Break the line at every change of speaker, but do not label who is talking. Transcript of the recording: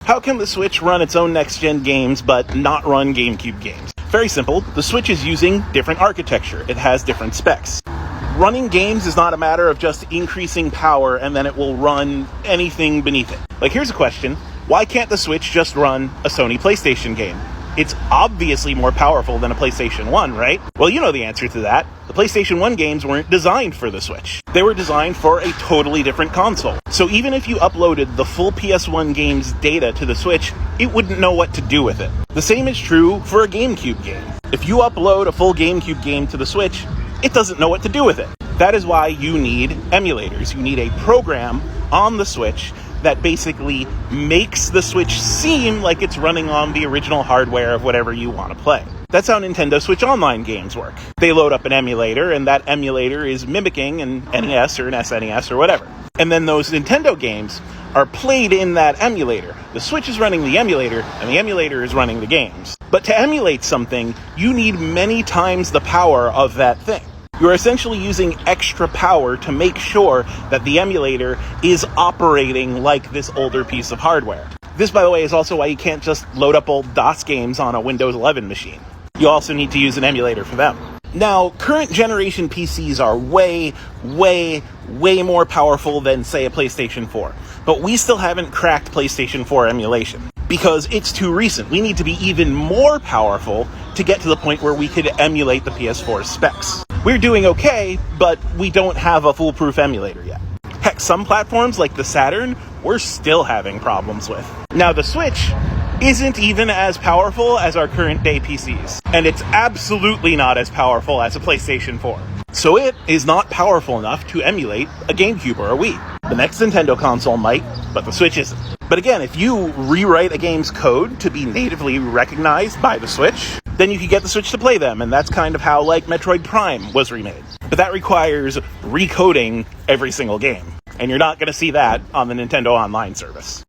How can the Switch run its own next-gen games but not run GameCube games? Very simple. The Switch is using different architecture. It has different specs. Running games is not a matter of just increasing power and then it will run anything beneath it. Like, here's a question. Why can't the Switch just run a Sony PlayStation game? It's obviously more powerful than a PlayStation 1, right? Well, you know the answer to that. The PlayStation 1 games weren't designed for the Switch. They were designed for a totally different console. So even if you uploaded the full PS1 game's data to the Switch, it wouldn't know what to do with it. The same is true for a GameCube game. If you upload a full GameCube game to the Switch, it doesn't know what to do with it. That is why you need emulators. You need a program on the Switch that basically makes the Switch seem like it's running on the original hardware of whatever you want to play. That's how Nintendo Switch Online games work. They load up an emulator, and that emulator is mimicking an NES or an SNES or whatever. And then those Nintendo games are played in that emulator. The Switch is running the emulator, and the emulator is running the games. But to emulate something, you need many times the power of that thing. You're essentially using extra power to make sure that the emulator is operating like this older piece of hardware. This, by the way, is also why you can't just load up old DOS games on a Windows 11 machine. You also need to use an emulator for them. Now, current generation PCs are way more powerful than, say, a PlayStation 4. But we still haven't cracked PlayStation 4 emulation because it's too recent. We need to be even more powerful to get to the point where we could emulate the PS4's specs. We're doing okay, but we don't have a foolproof emulator yet. Heck, some platforms like the Saturn, we're still having problems with. Now, the Switch isn't even as powerful as our current day PCs, and it's absolutely not as powerful as a PlayStation 4. So it is not powerful enough to emulate a GameCube or a Wii. The next Nintendo console might, but the Switch isn't. But again, if you rewrite a game's code to be natively recognized by the Switch, then you could get the Switch to play them, and that's kind of how, like, Metroid Prime was remade. But that requires recoding every single game, and you're not going to see that on the Nintendo Online service.